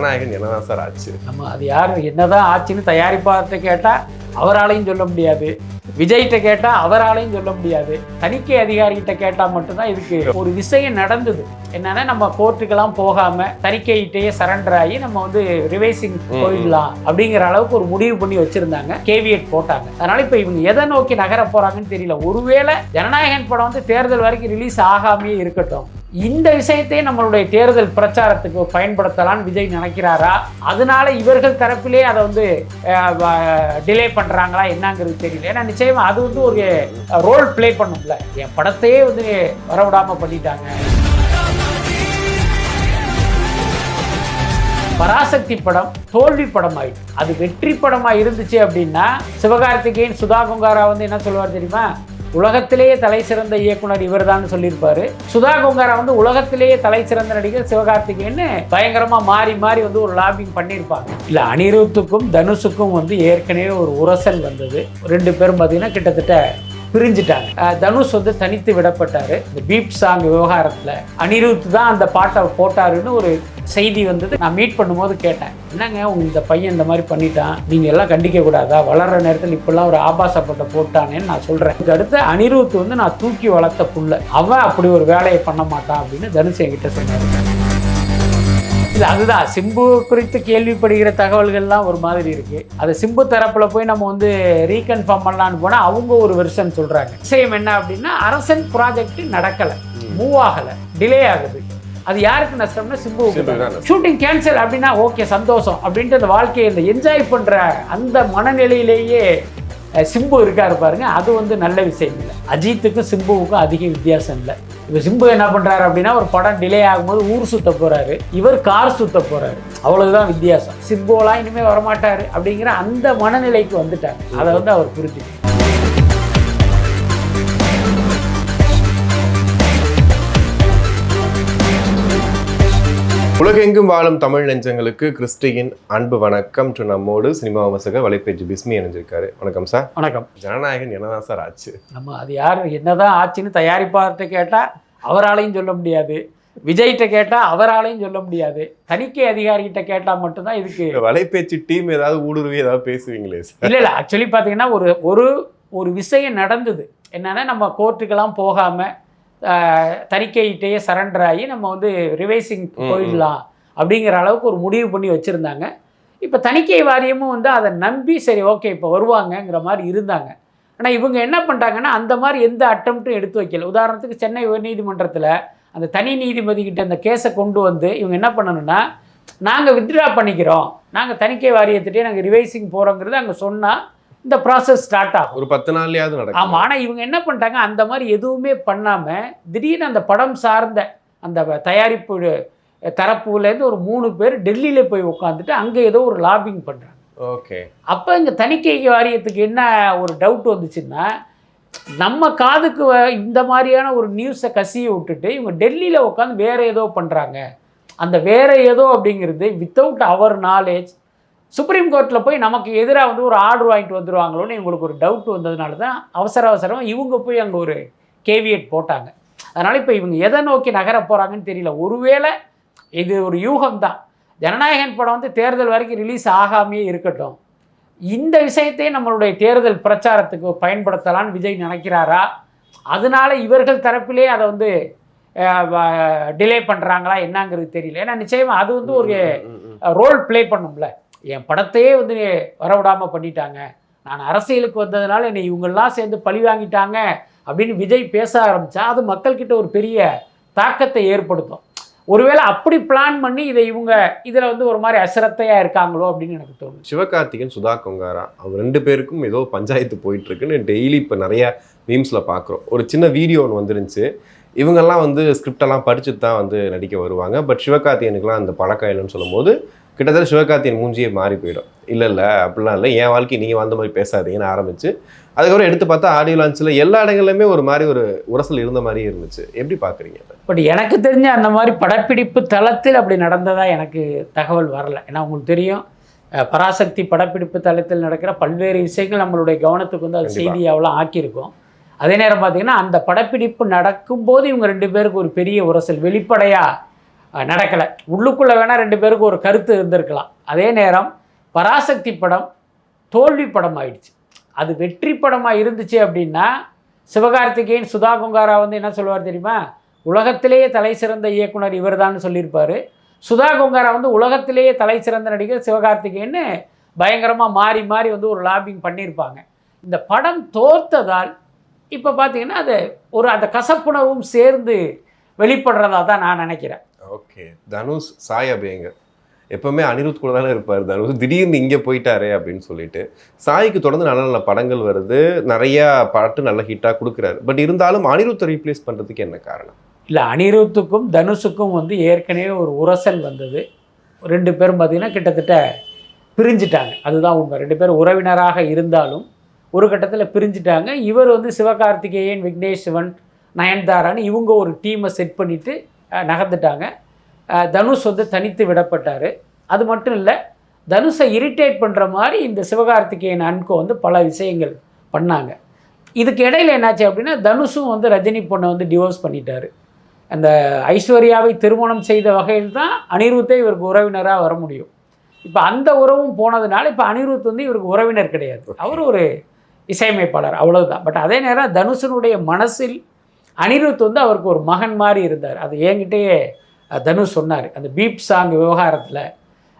ஜனநாயகன் என்னதான் சார் ஆச்சு? நம்ம அது யார் என்னதான் ஆச்சுன்னு தயாரிப்பாளர்கிட்ட கேட்டால் அவராலையும் சொல்ல முடியாது, விஜய்கிட்ட கேட்டால் அவராலையும் சொல்ல முடியாது, தணிக்கை அதிகாரிகிட்ட கேட்டால் மட்டும்தான் இதுக்கு ஒரு விஷயம் நடந்தது. என்னன்னா நம்ம கோர்ட்டுக்கெல்லாம் போகாமல் தணிக்கையிட்டே சரண்டர் ஆகி நம்ம வந்து ரிவைசிங் போயிடலாம் அப்படிங்கிற அளவுக்கு ஒரு முடிவு பண்ணி வச்சுருந்தாங்க, கேவியட் போட்டாங்க. அதனால் இப்போ இவங்க எதை நோக்கி நகர போகிறாங்கன்னு தெரியல. ஒருவேளை ஜனநாயகன் படம் வந்து தேர்தல் வரைக்கும் ரிலீஸ் ஆகாமே இருக்கட்டும், இந்த விஷயத்தை நம்மளுடைய தேர்தல் பிரச்சாரத்துக்கு பயன்படுத்தலாம்னு விஜய் நினைக்கிறாரா, அதனால இவர்கள் தரப்பிலே அதை வந்து டிலே பண்ணுறாங்களா என்னங்கிறது தெரியல. ஏன்னா நிச்சயமா அது வந்து ஒரு ரோல் பிளே பண்ணும்ல, என் படத்தையே வந்து வரவிடாமல் பண்ணிட்டாங்க. பராசக்தி படம் தோல்வி படம் ஆயிடுச்சு. அது வெற்றி படமாக இருந்துச்சு அப்படின்னா சிவகார்த்திகேயன் சுதா கொங்காரா வந்து என்ன சொல்லுவார் தெரியுமா, உலகத்திலேயே தலை சிறந்த இயக்குனர் இவர் தான் சொல்லியிருப்பாரு. சுதா கொங்காரா வந்து உலகத்திலேயே தலை சிறந்த நடிகர் சிவகார்த்திகேயன்னு பயங்கரமா மாறி மாறி வந்து ஒரு லாபிங் பண்ணியிருப்பாங்க. இல்லை, அனிருத்துக்கும் தனுஷுக்கும் வந்து ஏற்கனவே ஒரு உரசல் வந்தது. ரெண்டு பேரும் பார்த்தீங்கன்னா கிட்டத்தட்ட பிரிஞ்சுட்டாங்க. தனுஷ் வந்து தனித்து விடப்பட்டார். இந்த பீப் சாங் விவகாரத்தில் அனிருத் தான் அந்த பாட்டை போட்டாருன்னு ஒரு செய்தி வந்தது. நான் மீட் பண்ணும்போது கேட்டேன், என்னங்க இந்த பையன் இந்த மாதிரி பண்ணிட்டான், நீங்கள் எல்லாம் கண்டிக்க கூடாதா, வளர்கிற நேரத்தில் இப்பெல்லாம் ஒரு ஆபாசப்பட்ட போட்டானேன்னு நான் சொல்கிறேன். இதுக்கு அடுத்து அனிருத் வந்து நான் தூக்கி வளர்த்த புள்ள, அவன் அப்படி ஒரு வேலையை பண்ண மாட்டான் அப்படின்னு தனுஷ் என்கிட்ட சொன்னார். இல்லை, அதுதான் சிம்பு குறித்து கேள்விப்படுகிற தகவல்கள்லாம் ஒரு மாதிரி இருக்குது. அது சிம்பு தரப்பில் போய் நம்ம வந்து ரீகன்ஃபார்ம் பண்ணலான்னு போனால் அவங்க ஒரு வெர்ஷன் சொல்கிறாங்க. விஷயம் என்ன அப்படின்னா, அரசன் ப்ராஜெக்ட் நடக்கலை, மூவ் ஆகலை, டிலே ஆகுது. அது யாருக்கு நஷ்டம்னா சிம்புவுக்கு. ஷூட்டிங் கேன்சல் அப்படின்னா ஓகே சந்தோஷம் அப்படின்ட்டு அந்த வாழ்க்கையை இந்த என்ஜாய் பண்ணுற அந்த மனநிலையிலேயே சிம்பு இருக்காரு பாருங்க, அது வந்து நல்ல விஷயம் இல்லை. அஜித்துக்கும் சிம்புவுக்கும் அதிக வித்தியாசம் இல்லை. இப்போ சிம்பு என்ன பண்ணுறாரு அப்படின்னா, ஒரு படம் டிலே ஆகும்போது ஊர் சுற்ற போகிறாரு, இவர் கார் சுற்ற போகிறாரு, அவ்வளவுதான் வித்தியாசம். சிம்புவெல்லாம் இனிமேல் வரமாட்டார் அப்படிங்கிற அந்த மனநிலைக்கு வந்துட்டார். அதை வந்து அவர் புரிஞ்சுக்கணும். உலகெங்கும் வாழும் தமிழ் நெஞ்சங்களுக்கு கிறிஸ்டியின் அன்பு வணக்கம். நம்மோடு சினிமா விமர்சகர் வலைப்பேச்சு பிஸ்மி இணைஞ்சிருக்காரு. வணக்கம் சார். வணக்கம். ஜனநாயகன் என்னதான் சார் ஆச்சு? நம்ம அது யார் என்னதான் ஆச்சுன்னு தயாரிப்பாளர்கிட்ட கேட்டால் அவராலையும் சொல்ல முடியாது, விஜய்கிட்ட கேட்டால் அவராலையும் சொல்ல முடியாது, தணிக்கை அதிகாரிகிட்ட கேட்டால் மட்டும்தான் இதுக்கு. வலைப்பேச்சு டீம் ஏதாவது ஊடுருவி ஏதாவது பேசுவீங்களே சார்? இல்லை, ஆக்சுவலி பார்த்தீங்கன்னா ஒரு விஷயம் நடந்தது. என்னன்னா நம்ம கோர்ட்டுக்கெல்லாம் போகாமல் தணிக்கையிட்டே சரண்டர் ஆகி நம்ம வந்து ரிவைசிங் போயிடலாம் அப்படிங்கிற அளவுக்கு ஒரு முடிவு பண்ணி வச்சுருந்தாங்க. இப்போ தணிக்கை வாரியமும் வந்து அதை நம்பி சரி ஓகே இப்போ வருவாங்கங்கிற மாதிரி இருந்தாங்க. ஆனால் இவங்க என்ன பண்ணிட்டாங்கன்னா, அந்த மாதிரி எந்த அட்டம்ப்ட்டும் எடுத்து வைக்கல. உதாரணத்துக்கு சென்னை உயர்நீதிமன்றத்தில் அந்த தனி நீதிபதிக்கிட்ட அந்த கேஸை கொண்டு வந்து இவங்க என்ன பண்ணணும்னா, நாங்கள் வித்ட்ரா பண்ணிக்கிறோம், நாங்கள் தணிக்கை வாரியத்திட்டே நாங்கள் ரிவைசிங் போகிறோங்கிறது அங்கே சொன்னால் இந்த ப்ராசஸ் ஸ்டார்ட் ஆகும். ஒரு 10 நாள்லையாவது நடக்கும். ஆமாம். ஆனால் இவங்க என்ன பண்ணிட்டாங்க, அந்த மாதிரி எதுவுமே பண்ணாமல் திடீர்னு அந்த படம் சார்ந்த அந்த தயாரிப்பு தரப்புலேருந்து ஒரு 3 பேர் டெல்லியில் போய் உட்காந்துட்டு அங்கே ஏதோ ஒரு லாபிங் பண்ணுறாங்க. ஓகே. அப்போ இங்கே தணிக்கை வாரியத்துக்கு என்ன ஒரு டவுட் வந்துச்சுன்னா, நம்ம காதுக்கு இந்த மாதிரியான ஒரு நியூஸை கசிய விட்டுட்டு இவங்க டெல்லியில் உட்காந்து வேறு ஏதோ பண்ணுறாங்க. அந்த வேறு ஏதோ அப்படிங்கிறது வித்தவுட் அவர் நாலேஜ் சுப்ரீம் கோர்ட்டில் போய் நமக்கு எதிராக வந்து ஒரு ஆர்டர் வாங்கிட்டு வந்துடுவாங்களோன்னு இவங்களுக்கு ஒரு டவுட் வந்ததுனால தான் அவசரமாக இவங்க போய் அங்கே ஒரு கேவியட் போட்டாங்க. அதனால் இப்போ இவங்க எதை நோக்கி நகர போகிறாங்கன்னு தெரியல. ஒருவேளை இது ஒரு யூகம் தான், ஜனநாயகன் படம் வந்து தேர்தல் வரைக்கும் ரிலீஸ் ஆகாமையே இருக்கட்டும், இந்த விஷயத்தை நம்மளுடைய தேர்தல் பிரச்சாரத்துக்கு பயன்படுத்தலாம்னு விஜய் நினைக்கிறாரா, அதனால இவர்கள் தரப்பிலே அதை வந்து டிலே பண்ணுறாங்களா என்னங்கிறது தெரியல. ஏன்னா நிச்சயமாக அது வந்து ஒரு ரோல் பிளே பண்ணும்ல, என் படத்தையே வந்து வரவிடாமல் பண்ணிட்டாங்க, நான் அரசியலுக்கு வந்ததுனால என்னை இவங்கெல்லாம் சேர்ந்து பழி வாங்கிட்டாங்க அப்படின்னு விஜய் பேச ஆரம்பித்தா அது மக்கள்கிட்ட ஒரு பெரிய தாக்கத்தை ஏற்படுத்தும். ஒருவேளை அப்படி பிளான் பண்ணி இதை இவங்க இதில் வந்து ஒரு மாதிரி அசிரத்தையாக இருக்காங்களோ அப்படின்னு எனக்கு தோணும். சிவகார்த்திகேயன் சுதா கொங்காரா அவங்க 2 பேருக்கும் ஏதோ பஞ்சாயத்து போயிட்டுருக்குன்னு டெய்லி இப்போ நிறையா மீம்ஸில் பார்க்குறோம். ஒரு சின்ன வீடியோ ஒன்று வந்துருந்துச்சு. இவங்கெல்லாம் வந்து ஸ்கிரிப்டெல்லாம் படிச்சுட்டு தான் வந்து நடிக்க வருவாங்க. பட் சிவகார்த்திகேயனுக்குலாம் அந்த பழக்கம் இல்லைன்னு சொல்லும்போது கிட்டத்தட்ட சிவகார்த்திகேயன் மூஞ்சியே மாறி போயிடும். இல்லை அப்படிலாம் இல்லை, என் வாழ்க்கை நீங்கள் வாழ்ந்த மாதிரி பேசாதீங்கன்னு ஆரம்பிச்சு அதுக்கப்புறம் எடுத்து பார்த்தா ஆடியோ லான்ச்சில் எல்லா இடங்கள்லையுமே ஒரு மாதிரி ஒரு உரசல் இருந்த மாதிரியே இருந்துச்சு. எப்படி பார்க்குறீங்க? பட் எனக்கு தெரிஞ்ச அந்த மாதிரி படப்பிடிப்பு தளத்தில் அப்படி நடந்ததாக எனக்கு தகவல் வரலை. ஏன்னா உங்களுக்கு தெரியும், பராசக்தி படப்பிடிப்பு தளத்தில் நடக்கிற பல்வேறு விஷயங்கள் நம்மளுடைய கவனத்துக்கு வந்து அது செய்தியாவெல்லாம் ஆக்கியிருக்கோம். அதே நேரம் பார்த்தீங்கன்னா அந்த படப்பிடிப்பு நடக்கும்போது இவங்க 2 பேருக்கு ஒரு பெரிய உரசல் வெளிப்படையாக நடக்கலை. உள்ளுக்குள்ளே வேணால் 2 பேருக்கு ஒரு கருத்து இருந்திருக்கலாம். அதே நேரம் பராசக்தி படம் தோல்வி படம் ஆயிடுச்சு. அது வெற்றி படமாக இருந்துச்சு அப்படின்னா சிவகார்த்திகேயன் சுதா கொங்காரா வந்து என்ன சொல்லுவார் தெரியுமா? உலகத்திலேயே தலை சிறந்த இயக்குனர் இவர் தான் சொல்லியிருப்பார். சுதா கொங்காரா வந்து உலகத்திலேயே தலை சிறந்த நடிகர் சிவகார்த்திகேயன்னு பயங்கரமாக மாறி மாறி வந்து ஒரு லாபிங் பண்ணியிருப்பாங்க. இந்த படம் தோர்த்ததால் இப்போ பார்த்தீங்கன்னா அது ஒரு அந்த கசப்புணர்வும் சேர்ந்து வெளிப்படுறதா தான் நான் நினைக்கிறேன். ஓகே, தனுஷ் சாய் அபியங்கர் எப்பவுமே அனிருத் கூட தானே இருப்பார். தனுஷ் திடீர்னு இங்கே போயிட்டாரே அப்படின்னு சொல்லிட்டு சாய்க்கு தொடர்ந்து நல்ல நல்ல படங்கள் வருது, நிறையா பாட்டு நல்ல ஹிட்டாக கொடுக்குறாரு. பட் இருந்தாலும் அனிருத்தை ரீப்ளேஸ் பண்ணுறதுக்கு என்ன காரணம்? இல்லை, அனிருத்துக்கும் தனுஷுக்கும் வந்து ஏற்கனவே ஒரு உரசல் வந்தது. 2 பேரும் பார்த்திங்கன்னா கிட்டத்தட்ட பிரிஞ்சிட்டாங்க. அதுதான் உண்மை. 2 பேரும் உறவினராக இருந்தாலும் ஒரு கட்டத்தில் பிரிஞ்சிட்டாங்க. இவர் வந்து சிவகார்த்திகேயன், விக்னேஷ் சிவன், நயன்தாரான்னு இவங்க ஒரு டீமை செட் பண்ணிவிட்டு நகர்ந்துட்டாங்க. தனுஷ் வந்து தனித்து விடப்பட்டார். அது மட்டும் இல்லை, தனுஷை இரிட்டேட் பண்ணுற மாதிரி இந்த சிவகார்த்திகேயன் அன்கோ வந்து பல விஷயங்கள் பண்ணாங்க. இதுக்கு இடையில் என்னாச்சு அப்படின்னா தனுஷும் வந்து ரஜினி பொண்ணை வந்து டிவோர்ஸ் பண்ணிட்டார். அந்த ஐஸ்வர்யாவை திருமணம் செய்த வகையில் தான் அனிருத்தை இவருக்கு உறவினராக வர முடியும். இப்போ அந்த உறவும் போனதுனால இப்போ அனிருத் வந்து இவருக்கு உறவினர் கிடையாது, அவர் ஒரு இசையமைப்பாளர், அவ்வளவுதான். பட் அதே நேரம் தனுஷனுடைய மனசில் அனிருத் வந்து அவருக்கு ஒரு மகன் மாதிரி இருந்தார். அது என்கிட்டயே தனுஷ் சொன்னார். அந்த பீப் சாங் விவகாரத்தில்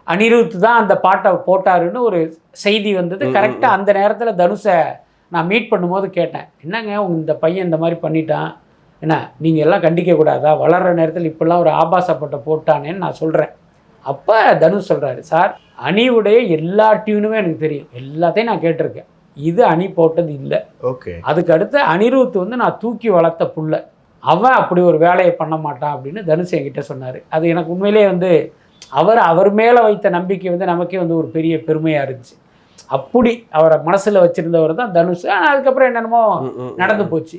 அனிருத் தான் அந்த பாட்டை போட்டாருன்னு ஒரு செய்தி வந்தது. கரெக்டாக அந்த நேரத்தில் தனுஷை நான் மீட் பண்ணும்போது கேட்டேன், என்னங்க இந்த பையன் இந்த மாதிரி பண்ணிட்டான், என்ன நீங்கள் எல்லாம் கண்டிக்கக்கூடாதா, வளர்கிற நேரத்தில் இப்படிலாம் ஒரு ஆபாசப்பட்ட போட்டானேன்னு நான் சொல்கிறேன். அப்போ தனுஷ் சொல்கிறாரு, சார் அணிவுடைய எல்லா டியூனுமே எனக்கு தெரியும், எல்லாத்தையும் நான் கேட்டிருக்கேன், இது அணி போட்டது இல்லை. ஓகே, அதுக்கு அடுத்து அனிருத் வந்து நான் தூக்கி வளர்த்த புள்ள, அவன் அப்படி ஒரு வேலையை பண்ண மாட்டான் அப்படின்னு தனுஷ் என்கிட்ட சொன்னார். அது எனக்கு உண்மையிலே வந்து அவர் மேலே வைத்த நம்பிக்கை வந்து நமக்கே வந்து ஒரு பெரிய பெருமையாக இருந்துச்சு. அப்படி அவரை மனசில் வச்சுருந்தவர் தான் தனுஷ். ஆனால் அதுக்கப்புறம் என்னென்னமோ நடந்து போச்சு.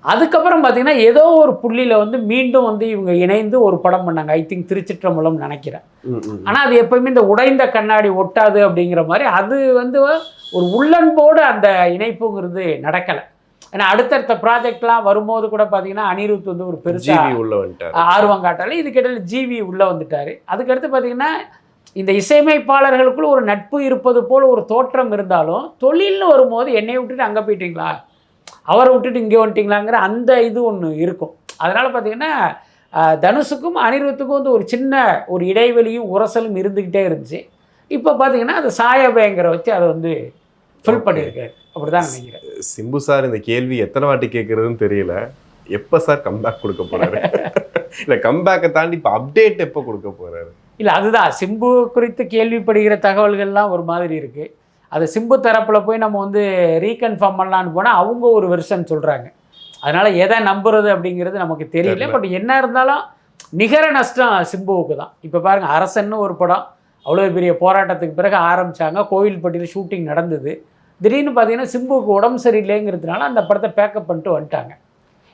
அதுக்கப்புறம் பார்த்திங்கன்னா ஏதோ ஒரு புள்ளியில் வந்து மீண்டும் வந்து இவங்க இணைந்து ஒரு படம் பண்ணாங்க. ஐ திங்க் திருச்சிற்றம்பலம் நினைக்கிறேன். ஆனால் அது எப்போயுமே இந்த உடைந்த கண்ணாடி ஒட்டாது அப்படிங்கிற மாதிரி அது வந்து ஒரு உள்ளன்போடு அந்த இணைப்புங்கிறது நடக்கலை. ஏன்னா அடுத்தடுத்த ப்ராஜெக்ட்லாம் வரும்போது கூட பார்த்தீங்கன்னா அனிருத் வந்து ஒரு பெருசாக ஆர்வம் காட்டாலே, இதுக்கிடையில் ஜிவி உள்ளே வந்துட்டார். அதுக்கடுத்து பார்த்திங்கன்னா இந்த இசையமைப்பாளர்களுக்குள்ள ஒரு நட்பு இருப்பது போல் ஒரு தோற்றம் இருந்தாலும் தொழில்னு வரும்போது என்னை விட்டுட்டு அங்கே போயிட்டீங்களா, அவரை விட்டுட்டு இங்கே வந்துட்டிங்களாங்கிற அந்த இது ஒன்று இருக்கும். அதனால் பார்த்திங்கன்னா தனுஷுக்கும் அனிருத்துக்கும் வந்து ஒரு சின்ன ஒரு இடைவெளியும் உரசலும் இருந்துக்கிட்டே இருந்துச்சு. இப்போ பார்த்தீங்கன்னா அது சாயபயங்கரை வச்சு அதை வந்து ஃபில் பண்ணியிருக்காரு. அப்படி தான் நினைக்கிறேன். சிம்பு சார் இந்த கேள்வி எத்தனை வாட்டி கேட்குறதுன்னு தெரியல. எப்போ சார் கம்பேக் கொடுக்க போகிறாரு? இல்லை, கம்பேக்கை தாண்டி இப்போ அப்டேட் எப்போ கொடுக்க போகிறாரு? இல்லை, அதுதான் சிம்பு குறித்து கேள்விப்படுகிற தகவல்கள்லாம் ஒரு மாதிரி இருக்குது. அது சிம்பு தரப்பில் போய் நம்ம வந்து ரீகன்ஃபார்ம் பண்ணலான்னு போனால் அவங்க ஒரு வெர்ஷன் சொல்கிறாங்க. அதனால் எதை நம்புறது அப்படிங்கிறது நமக்கு தெரியல. பட் என்ன இருந்தாலும் நிகர நஷ்டம் சிம்புவுக்கு தான். இப்போ பாருங்கள், அரசன்னு ஒரு படம் அவ்வளோ பெரிய போராட்டத்துக்கு பிறகு ஆரம்பித்தாங்க, கோவில்பட்டியில் ஷூட்டிங் நடந்தது. திடீர்னு பார்த்தீங்கன்னா சிம்புவுக்கு உடம்பு சரியில்லைங்கிறதுனால அந்த படத்தை பேக்கப் பண்ணிட்டு வந்துட்டாங்க.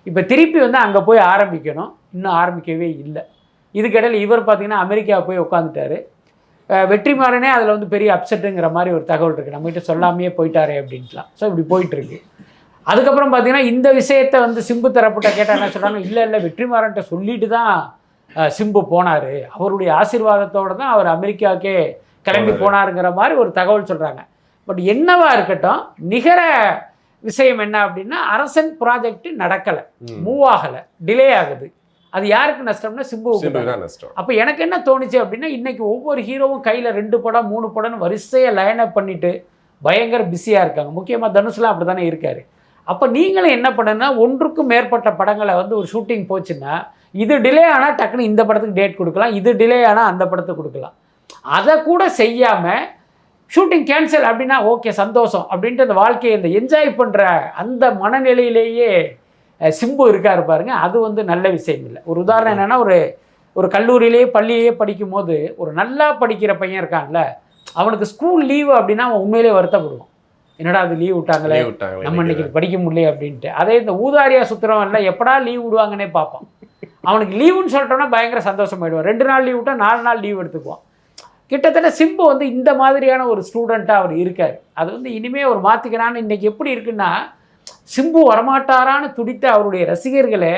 இப்போ திருப்பி வந்து அங்கே போய் ஆரம்பிக்கணும், இன்னும் ஆரம்பிக்கவே இல்லை. இதுக்கிடையில் இவர் பார்த்திங்கன்னா அமெரிக்கா போய் உட்காந்துட்டார். வெற்றிமாறனே அதில் வந்து பெரிய அப்செட்டுங்கிற மாதிரி ஒரு தகவல் இருக்குது, நம்மகிட்ட சொல்லாமையே போயிட்டாரே அப்படின்ட்டுலாம். ஸோ இப்படி போயிட்டுருக்கு. அதுக்கப்புறம் பார்த்திங்கன்னா இந்த விஷயத்தை வந்து சிம்பு தரப்பட்ட கேட்டால் என்ன சொல்கிறாங்க, இல்லை வெற்றிமாறன்ட்ட சொல்லிட்டு தான் சிம்பு போனார், அவருடைய ஆசீர்வாதத்தோடு தான் அவர் அமெரிக்காவுக்கே கிளம்பி போனாருங்கிற மாதிரி ஒரு தகவல் சொல்கிறாங்க. பட் என்னவா இருக்கட்டும், நிகர விஷயம் என்ன அப்படின்னா அரசன் ப்ராஜெக்ட் நடக்கலை, மூவ் ஆகலை, டிலே ஆகுது. அது யாருக்கு நஷ்டம்னா சிம்புவுக்கு தான் நஷ்டம். அப்போ எனக்கு என்ன தோணுச்சு அப்படின்னா, இன்றைக்கி ஒவ்வொரு ஹீரோவும் கையில் 2 படம் 3 படம்னு வரிசையாக லைனப் பண்ணிவிட்டு பயங்கர பிஸியாக இருக்காங்க. முக்கியமாக தனுஷ்லாம் அப்படி தானே இருக்கார். அப்போ நீங்களும் என்ன பண்ணுன்னா, ஒன்றுக்கும் மேற்பட்ட படங்களை வந்து ஒரு ஷூட்டிங் போச்சுன்னா இது டிலே ஆனால் டக்குன்னு இந்த படத்துக்கு டேட் கொடுக்கலாம், இது டிலே ஆனால் அந்த படத்துக்கு கொடுக்கலாம். அதை கூட செய்யாமல் ஷூட்டிங் கேன்சல் அப்படின்னா ஓகே சந்தோஷம் அப்படின்ட்டு அந்த வாழ்க்கையை இந்த என்ஜாய் பண்ணுற அந்த மனநிலையிலேயே சிம்பு இருக்கார் பாருங்க. அது வந்து நல்ல விஷயம் இல்லை. ஒரு உதாரணம் என்னென்னா, ஒரு கல்லூரியிலேயே பள்ளியிலேயே படிக்கும் போது ஒரு நல்லா படிக்கிற பையன் இருக்கான்ல, அவனுக்கு ஸ்கூல் லீவு அப்படின்னா அவன் உண்மையிலே வருத்தப்படுவான், என்னடா அது லீவ் விட்டாங்களே, நம்ம இன்னைக்கு படிக்க முடியல அப்படின்ட்டு. அதே இந்த ஊதாரியா சுற்றுறவன் இல்லை, எப்படா லீவ் விடுவாங்கன்னே பார்ப்பான். அவனுக்கு லீவுன்னு சொல்லிட்டோன்னா பயங்கர சந்தோஷமாயிடுவான். 2 நாள் லீவ் விட்டால் 4 நாள் லீவ் எடுத்துக்குவான். கிட்டத்தட்ட சிம்பு வந்து இந்த மாதிரியான ஒரு ஸ்டூடெண்ட்டாக அவர் இருக்கார். அது வந்து இனிமேல் அவர் மாற்றிக்கிறான்னு. இன்றைக்கி எப்படி இருக்குன்னா, சிம்பு வரமாட்டாரான்னு துடித்த அவருடைய ரசிகர்களே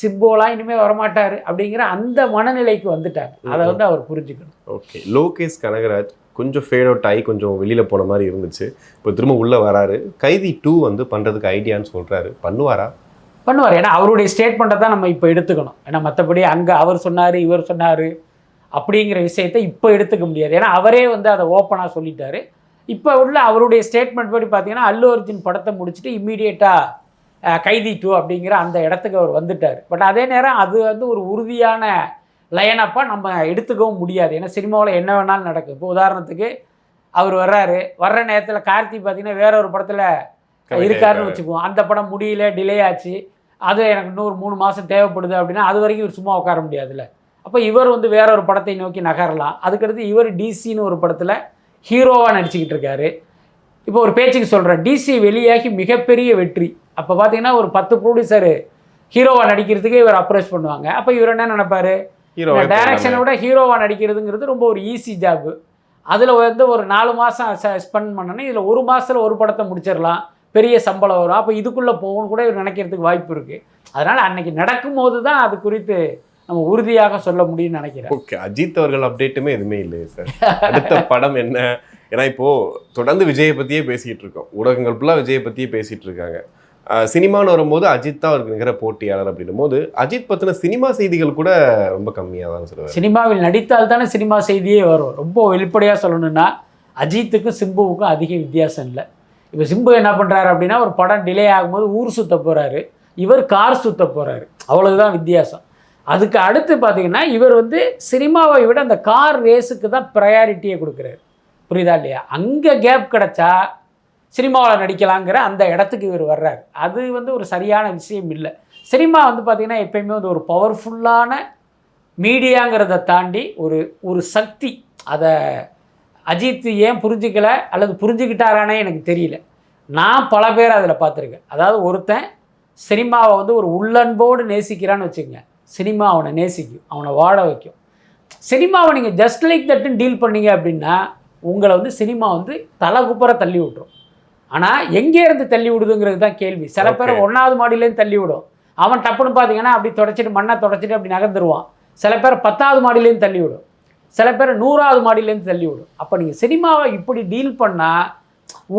சிம்போலாம் இனிமேல் வரமாட்டார் அப்படிங்கிற அந்த மனநிலைக்கு வந்துட்டாங்க. அதை வந்து அவர் புரிஞ்சுக்கணும். ஓகே, லோகேஷ் கனகராஜ் கொஞ்சம் ஃபேட் அவுட் ஆகி கொஞ்சம் வெளியில் போன மாதிரி இருந்துச்சு. இப்போ திரும்ப உள்ளே வராரு. கைதி 2 வந்து பண்ணுறதுக்கு ஐடியான்னு சொல்கிறாரு. பண்ணுவார். ஏன்னா அவருடைய ஸ்டேட்மெண்ட்டை தான் நம்ம இப்போ எடுத்துக்கணும். ஏன்னா மற்றபடி அங்கே அவர் சொன்னார் இவர் சொன்னார் அப்படிங்கிற விஷயத்தை இப்போ எடுத்துக்க முடியாது. ஏன்னா அவரே வந்து அதை ஓப்பனாக சொல்லிட்டாரு. இப்போ உள்ள அவருடைய ஸ்டேட்மெண்ட் படி பார்த்தீங்கன்னா அல்லு அர்ஜுன் படத்தை முடிச்சுட்டு இம்மீடியட்டாக கைதி 2 அப்படிங்கிற அந்த இடத்துக்கு அவர் வந்துட்டார். பட் அதே நேரம் அது வந்து ஒரு உறுதியான லைனப்பாக நம்ம எடுத்துக்கவும் முடியாது. ஏன்னா சினிமாவில் என்ன வேணாலும் நடக்கும். இப்போ உதாரணத்துக்கு அவர் வர்ற நேரத்தில் கார்த்தி பார்த்தீங்கன்னா வேற ஒரு படத்தில் இருக்காருன்னு வச்சுக்குவோம். அந்த படம் முடியல, டிலே ஆச்சு, அது எனக்கு இன்னொரு 3 மாதம் தேவைப்படுது அப்படின்னா அது வரைக்கும் இவர் சும்மா உட்கார முடியாதுல்ல. அப்போ இவர் வந்து வேற ஒரு படத்தை நோக்கி நகரலாம். அதுக்கடுத்து இவர் டிசின்னு ஒரு படத்தில் ஹீரோவாக நடிச்சுக்கிட்டு இருக்காரு. இப்போ ஒரு பேச்சுக்கு சொல்கிறேன், டிசி வெளியாகி மிகப்பெரிய வெற்றி. அப்போ பார்த்தீங்கன்னா ஒரு 10 ப்ரொடியூசர் ஹீரோவாக நடிக்கிறதுக்கு இவர் அப்ரோச் பண்ணுவாங்க. அப்போ இவர் என்ன நினைப்பாரு, டைரக்ஷனை விட ஹீரோவாக நடிக்கிறதுங்கிறது ரொம்ப ஒரு ஈஸி ஜாப்பு. அதில் வந்து ஒரு 4 மாதம் ஸ்பெண்ட் பண்ணோன்னா இதில் 1 மாதத்தில் ஒரு படத்தை முடிச்சிடலாம், பெரிய சம்பளம் வரும். அப்போ இதுக்குள்ளே போகணும்னு கூட இவர் நினைக்கிறதுக்கு வாய்ப்பு இருக்குது. அதனால் அன்னைக்கு நடக்கும்போது தான் அது குறித்து நம்ம உறுதியாக சொல்ல முடியும்னு நினைக்கிறேன். ஓகே, அஜித் அவர்கள் அப்டேட்டுமே எதுவுமே இல்லையே சார். அடுத்த படம் என்ன? ஏன்னா இப்போது தொடர்ந்து விஜயை பற்றியே பேசிகிட்டு இருக்கோம். ஊடகங்கள் ஃபுல்லாக விஜயை பற்றியே பேசிகிட்டு இருக்காங்க. சினிமான்னு வரும்போது அஜித் தான் அவருக்கு நிகர போட்டியாளர். அப்படின்னும் போது அஜித் பற்றின சினிமா செய்திகள் கூட ரொம்ப கம்மியாக தான் சொல்லுவார். சினிமாவில் நடித்தால் தானே சினிமா செய்தியே வரும். ரொம்ப வெளிப்படையாக சொல்லணும்னா அஜித்துக்கும் சிம்புவுக்கும் அதிக வித்தியாசம் இல்லை. இப்போ சிம்பு என்ன பண்ணுறாரு அப்படின்னா ஒரு படம் டிலே ஆகும்போது ஊர் சுற்ற போகிறாரு, இவர் கார் சுற்ற போகிறாரு, அவ்வளவுதான் வித்தியாசம். அதுக்கு அடுத்து பார்த்தீங்கன்னா இவர் வந்து சினிமாவை விட அந்த கார் ரேஸுக்கு தான் ப்ரையாரிட்டியை கொடுக்குறாரு. புரியுதா இல்லையா? அங்கே கேப் கிடச்சா சினிமாவில் நடிக்கலாங்கிற அந்த இடத்துக்கு இவர் வர்றாரு. அது வந்து ஒரு சரியான விஷயம் இல்லை. சினிமா வந்து பார்த்திங்கன்னா எப்பயுமே வந்து ஒரு பவர்ஃபுல்லான மீடியாங்கிறத தாண்டி ஒரு சக்தி. அதை அஜித் ஏன் புரிஞ்சிக்கலை அல்லது புரிஞ்சுக்கிட்டாரானே எனக்கு தெரியல. நான் பல பேர் அதில் பார்த்துருக்கேன். அதாவது ஒருத்தன் சினிமாவை வந்து ஒரு உள்ளன்போடு நேசிக்கிறான்னு வச்சுக்கோங்க, சினிமா அவனை நேசிக்கும், அவனை வாழ வைக்கும். சினிமாவை நீங்கள் ஜஸ்ட் லைக் தட்டுன்னு டீல் பண்ணீங்க அப்படின்னா உங்களை வந்து சினிமா வந்து தலை குப்புற தள்ளி விட்டுரும். ஆனால் எங்கேருந்து தள்ளி விடுதுங்கிறது தான் கேள்வி. சில பேர் 1வது மாடியிலேருந்து தள்ளி விடும். அவன் டப்புன்னு பார்த்தீங்கன்னா அப்படி தொடச்சிட்டு மண்ணை தொடச்சிட்டு அப்படி நகர்ந்துருவான். சில பேர் 10வது மாடியிலேருந்து தள்ளி விடும், சில பேர் 100வது மாடியிலேருந்து தள்ளி விடும். அப்போ நீங்கள் சினிமாவை இப்படி டீல் பண்ணால்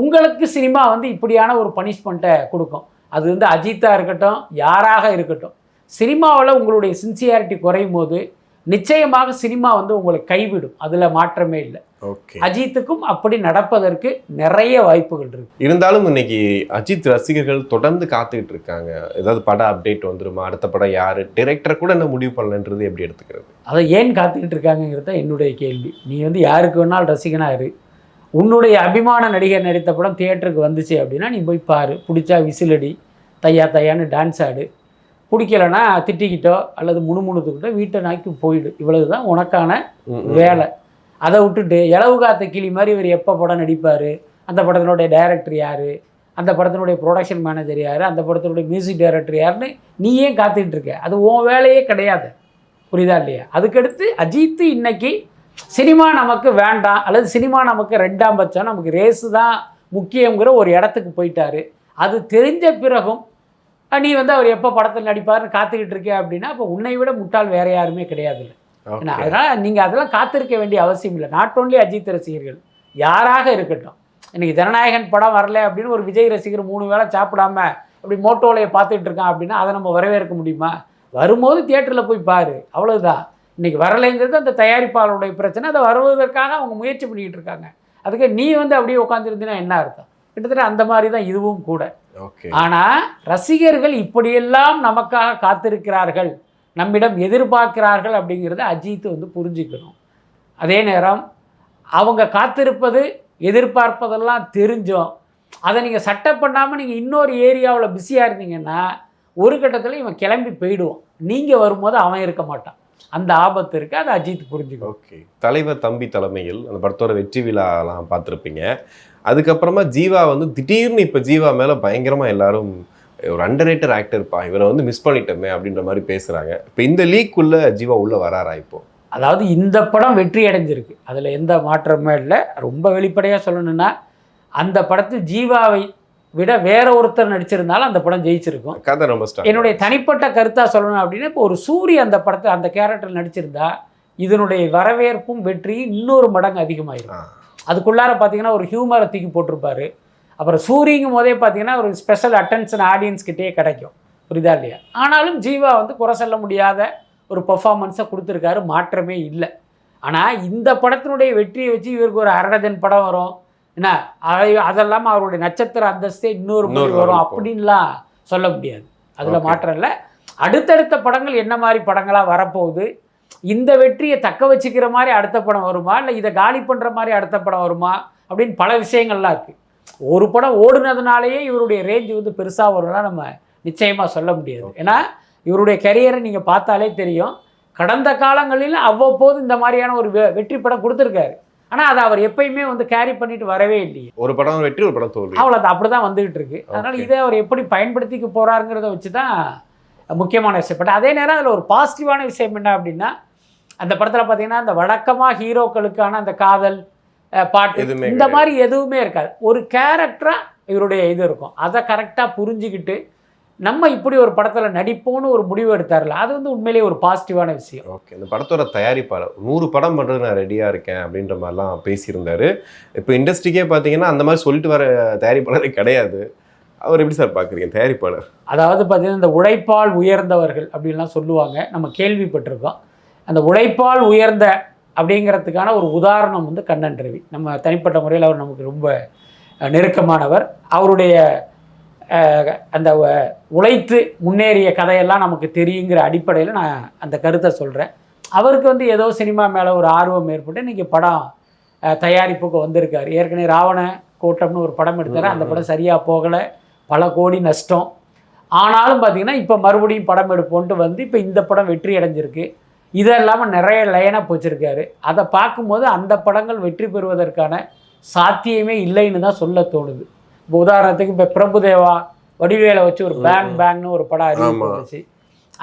உங்களுக்கு சினிமா வந்து இப்படியான ஒரு பனிஷ்மெண்ட்டை கொடுக்கும். அது வந்து அஜித்தாக இருக்கட்டும், யாராக இருக்கட்டும், சினிமாவில் உங்களுடைய சின்சியாரிட்டி குறையும் போது நிச்சயமாக சினிமா வந்து உங்களை கைவிடும். அதில் மாற்றமே இல்லை. ஓகே, அஜித்துக்கும் அப்படி நடப்பதற்கு நிறைய வாய்ப்புகள் இருக்கு. இருந்தாலும் இன்னைக்கு அஜித் ரசிகர்கள் தொடர்ந்து காத்துக்கிட்டு இருக்காங்க. ஏதாவது படம் அப்டேட் வந்துருமா, அடுத்த படம் யாரு, டைரக்டர் கூட என்ன முடிவு பண்ணலன்றது எப்படி எடுத்துக்கிறது? அதை ஏன் காத்துக்கிட்டு இருக்காங்கிறது தான் என்னுடைய கேள்வி. நீ வந்து யாருக்கு வேணாலும் ரசிகனா இரு. உன்னுடைய அபிமான நடிகர் நடித்த படம் தியேட்டருக்கு வந்துச்சு அப்படின்னா நீ போய் பாரு. பிடிச்சா விசிலடி, தையா தையான்னு டான்ஸ் ஆடு, பிடிக்கலைன்னா திட்டிக்கிட்டோ அல்லது முணுமுணுத்துக்கிட்டோ வீட்டை நாக்கி போயிடு. இவ்வளவு தான் உனக்கான வேலை. அதை விட்டுட்டு இளவு காத்த கிளி மாதிரி இவர் எப்போ படம் நடிப்பார், அந்த படத்தினுடைய டைரக்டர் யார், அந்த படத்தினுடைய ப்ரொடக்ஷன் மேனேஜர் யார், அந்த படத்தினுடைய மியூசிக் டைரக்டர் யாருன்னு நீ ஏன் காத்துக்கிட்டு இருக்க? அது உன் வேலையே கிடையாது. புரியுதா இல்லையா? அதுக்கடுத்து அஜித் இன்னைக்கு சினிமா நமக்கு வேண்டாம் அல்லது சினிமா நமக்கு 2ஆம் பட்சம், நமக்கு ரேஸு தான் முக்கியங்கிற ஒரு இடத்துக்கு போயிட்டாரு. அது தெரிஞ்ச பிறகும் நீ வந்து அவர் எப்போ படத்தில் நடிப்பார்னு காத்துக்கிட்டு இருக்கே அப்படின்னா அப்போ உன்னை விட முட்டாள் வேறு யாருமே கிடையாது இல்லை. அதனால் நீங்கள் அதெல்லாம் காத்திருக்க வேண்டிய அவசியம் இல்லை. நாட் ஓன்லி அஜித் ரசிகர்கள், யாராக இருக்கட்டும். இன்றைக்கி ஜனநாயகன் படம் வரல அப்படின்னு ஒரு விஜய் ரசிகர் 3 வேளை சாப்பிடாம அப்படி மோட்டோலையை பார்த்துட்டு இருக்கான் அப்படின்னா அதை நம்ம வரவேற்க முடியுமா? வரும்போது தியேட்டரில் போய் பாரு, அவ்வளவுதான். இன்றைக்கி வரலைங்கிறது அந்த தயாரிப்பாளருடைய பிரச்சனை. அதை வருவதற்காக அவங்க முயற்சி பண்ணிக்கிட்டு இருக்காங்க. அதுக்கு நீ வந்து அப்படியே உட்காந்துருந்தீங்கன்னா என்ன அர்த்தம்? கிட்டத்தட்ட அந்த மாதிரி தான் இதுவும் கூட. ஆனால் ரசிகர்கள் இப்படியெல்லாம் நமக்காக காத்திருக்கிறார்கள், நம்மிடம் எதிர்பார்க்கிறார்கள் அப்படிங்கிறத அஜித் வந்து புரிஞ்சுக்கணும். அதே நேரம் அவங்க காத்திருப்பது எதிர்பார்ப்பதெல்லாம் தெரிஞ்சோம் அதை நீங்கள் சட்டை பண்ணாமல் நீங்கள் இன்னொரு ஏரியாவில் பிஸியாக இருந்தீங்கன்னா ஒரு கட்டத்தில் இவன் கிளம்பி போயிடுவான். நீங்கள் வரும்போது அவன் இருக்க மாட்டான். அந்த ஆபத்து இருக்குது. அதை அஜித் புரிஞ்சுக்கும். ஓகே, தலைவர் தம்பி தலைமையில் அந்த படத்தோட வெற்றி விழாலாம் பார்த்துருப்பீங்க. அதுக்கப்புறமா ஜீவா வந்து திடீர்னு இப்போ ஜீவா மேலே பயங்கரமாக எல்லாரும் ஒரு அண்டர்ரேட்டட் ஆக்டர்ப்பா, இவரை வந்து மிஸ் பண்ணிட்டோமே அப்படின்ற மாதிரி பேசுகிறாங்க. இப்போ இந்த லீக்குள்ளே ஜீவா உள்ளே வராரா? இப்போ அதாவது இந்த படம் வெற்றி அடைஞ்சிருக்கு, அதில் எந்த மாற்றமே இல்லை. ரொம்ப வெளிப்படையாக சொல்லணுன்னா அந்த படத்தில் ஜீவாவை விட வேற ஒருத்தர் நடிச்சிருந்தாலும் அந்த படம் ஜெயிச்சிருக்கும். கதை ரொம்ப ஸ்ட்ராங். என்னுடைய தனிப்பட்ட கருத்தாக சொல்லணும் அப்படின்னா, இப்போ ஒரு சூரிய அந்த படத்தை அந்த கேரக்டர் நடிச்சிருந்தா இதனுடைய வரவேற்பும் வெற்றியும் இன்னொரு மடங்கு அதிகமாகிடும். அதுக்குள்ளார பார்த்தீங்கன்னா ஒரு ஹியூமரை தூக்கி போட்டிருப்பாரு. அப்புறம் சூரியங்கும் போதே பார்த்தீங்கன்னா ஒரு ஸ்பெஷல் அட்டென்ஷன் ஆடியன்ஸ்கிட்டே கிடைக்கும். புரியுதா இல்லையா? ஆனாலும் ஜீவா வந்து குறை சொல்ல முடியாத ஒரு பெர்ஃபார்மன்ஸை கொடுத்துருக்காரு, மாற்றமே இல்லை. ஆனால் இந்த படத்தினுடைய வெற்றியை வச்சு இவருக்கு ஒரு 1/2 டஜன் படம் வரும் என்ன, அதெல்லாம் அவருடைய நட்சத்திர அந்தஸ்தே இன்னொரு வரும் அப்படின்லாம் சொல்ல முடியாது. அதில் மாற்றம் இல்லை. அடுத்தடுத்த படங்கள் என்ன மாதிரி படங்களாக வரப்போகுது, இந்த வெற்றியை தக்க வச்சுக்கிற மாதிரி அடுத்த படம் வருமா, இல்லை இதை காலி பண்ணுற மாதிரி அடுத்த படம் வருமா அப்படின்னு பல விஷயங்கள்லாம் இருக்குது. ஒரு படம் ஓடுனதுனாலேயே இவருடைய ரேஞ்சு வந்து பெருசாக வரும்னா நம்ம நிச்சயமாக சொல்ல முடியாது. ஏன்னா இவருடைய கரியரை நீங்கள் பார்த்தாலே தெரியும். கடந்த காலங்களில் அவ்வப்போது இந்த மாதிரியான ஒரு வெற்றி படம் கொடுத்துருக்காரு. ஆனால் அதை அவர் எப்பயுமே வந்து கேரி பண்ணிட்டு வரவே இல்லையே. ஒரு படம் வெற்றி, ஒரு படம் தோல்வி, அவ்வளோதான். அப்படி தான் வந்துகிட்டு இருக்கு. அதனால் இதை அவர் எப்படி பயன்படுத்திக்க போகிறாருங்கிறத வச்சு தான் முக்கியமான விஷயம். பட் அதே நேரம் அதில் ஒரு பாசிட்டிவான விஷயம் என்ன அப்படின்னா, அந்த படத்தில் பார்த்தீங்கன்னா அந்த வழக்கமாக ஹீரோக்களுக்கான அந்த காதல் பாட்டு இந்த மாதிரி எதுவுமே இருக்காது. ஒரு கேரக்டராக இவருடைய இது இருக்கும். அதை கரெக்டாக புரிஞ்சுக்கிட்டு நம்ம இப்படி ஒரு படத்தில் நடிப்போன்னு ஒரு முடிவு எடுத்தார்ல, அது வந்து உண்மையிலேயே ஒரு பாசிட்டிவான விஷயம். ஓகே, இந்த படத்தோட தயாரிப்பாளர் 100 படம் பண்ணுறது நான் ரெடியாக இருக்கேன் அப்படின்ற மாதிரிலாம் பேசியிருந்தாரு. இப்போ இண்டஸ்ட்ரிக்கே பார்த்தீங்கன்னா அந்த மாதிரி சொல்லிட்டு வர தயாரிப்பாளரே கிடையாது. அவர் எப்படி சார் பார்க்குறீங்க தயாரிப்பாளர்? அதாவது பார்த்தீங்கன்னா இந்த உழைப்பால் உயர்ந்தவர்கள் அப்படின்லாம் சொல்லுவாங்க, நம்ம கேள்விப்பட்டிருக்கோம். அந்த உழைப்பால் உயர்ந்த அப்படிங்கிறதுக்கான ஒரு உதாரணம் வந்து கண்ணன் ரவி. நம்ம தனிப்பட்ட முறையில் அவர் நமக்கு ரொம்ப நெருக்கமானவர். அவருடைய அந்த உழைத்து முன்னேறிய கதையெல்லாம் நமக்கு தெரியுங்கிற அடிப்படையில் நான் அந்த கருத்தை சொல்கிறேன். அவருக்கு வந்து ஏதோ சினிமா மேலே ஒரு ஆர்வம் ஏற்பட்டு இன்றைக்கி படம் தயாரிப்புக்கு வந்திருக்காரு. ஏற்கனவே ராவண கோட்டம்னு ஒரு படம் எடுத்தார். அந்த படம் சரியாக போகலை, பல கோடி நஷ்டம். ஆனாலும் பார்த்திங்கன்னா இப்போ மறுபடியும் படம் எடுப்போன்ட்டு வந்து இப்போ இந்த படம் வெற்றி அடைஞ்சிருக்கு. இது இல்லாமல் நிறைய லைனாக வச்சுருக்காரு. அதை பார்க்கும்போது அந்த படங்கள் வெற்றி பெறுவதற்கான சாத்தியமே இல்லைன்னு தான் சொல்ல தோணுது. இப்போ உதாரணத்துக்கு இப்போ பிரபுதேவா வடிவேலை வச்சு ஒரு பேங்னு ஒரு படம் அறிவிச்சு,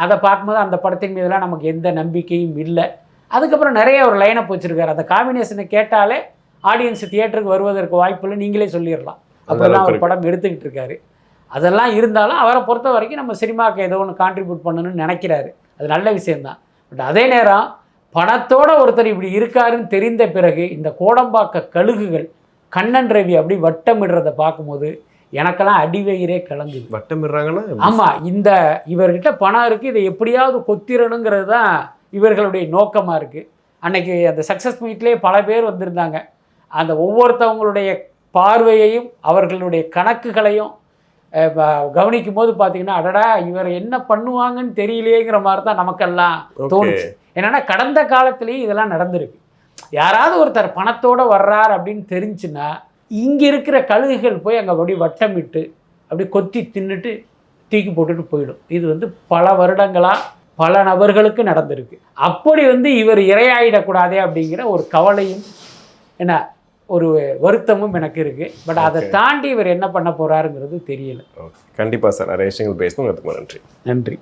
அதை பார்க்கும்போது அந்த படத்தின் மீதெல்லாம் நமக்கு எந்த நம்பிக்கையும் இல்லை. அதுக்கப்புறம் நிறைய ஒரு லைனப் வச்சுருக்காரு. அந்த காம்பினேஷனை கேட்டாலே ஆடியன்ஸ் தியேட்டருக்கு வருவதற்கு வாய்ப்பு இல்லை, நீங்களே சொல்லிடலாம். அப்படிலாம் ஒரு படம் எடுத்துக்கிட்டு இருக்காரு. அதெல்லாம் இருந்தாலும் அவரை பொறுத்த வரைக்கும் நம்ம சினிமாவுக்கு ஏதோ ஒன்று கான்ட்ரிபியூட் பண்ணணும்னு நினைக்கிறாரு. அது நல்ல விஷயந்தான். பட் அதே நேரம் பணத்தோட ஒருத்தர் இப்படி இருக்காருன்னு தெரிந்த பிறகு இந்த கோடம்பாக்க கழுகுகள் கண்ணன் ரவி அப்படி வட்டமிடுறதை பார்க்கும்போது எனக்கெல்லாம் அடிவயிறே கலங்குது. வட்டமிடுறாங்கன்னா ஆமாம், இந்த இவர்கிட்ட பணம் இருக்குது, இதை எப்படியாவது கொத்திரணுங்கிறது தான் இவர்களுடைய நோக்கமாக இருக்குது. அன்னைக்கு அந்த சக்ஸஸ் மீட்லேயே பல பேர் வந்திருந்தாங்க. அந்த ஒவ்வொருத்தவங்களுடைய பார்வையையும் அவர்களுடைய கணக்குகளையும் கவனிக்கும் போது பார்த்தீங்கன்னா, அடடா இவர் என்ன பண்ணுவாங்கன்னு தெரியலையேங்கிற மாதிரி தான் நமக்கெல்லாம் தோணுச்சு. என்னன்னா கடந்த காலத்திலேயே இதெல்லாம் நடந்திருக்கு. யாராவது ஒருத்தர் பணத்தோடு வர்றார் அப்படின்னு தெரிஞ்சுன்னா இங்கே இருக்கிற கழுகுகள் போய் அங்கே அப்படி வட்டமிட்டு அப்படி கொத்தி தின்னுட்டு தூக்கி போட்டுட்டு போயிடும். இது வந்து பல வருடங்களாக பல நபர்களுக்கு நடந்திருக்கு. அப்படி வந்து இவர் இரையாயிடக்கூடாதே அப்படிங்கிற ஒரு கவலையும் என்ன ஒரு வருத்தமும் எனக்கு இருக்குது. பட் அதை தாண்டி இவர் என்ன பண்ண போகிறாருங்கிறது தெரியல. கண்டிப்பாக சார், நிறைய விஷயங்கள் பேசணும். நன்றி.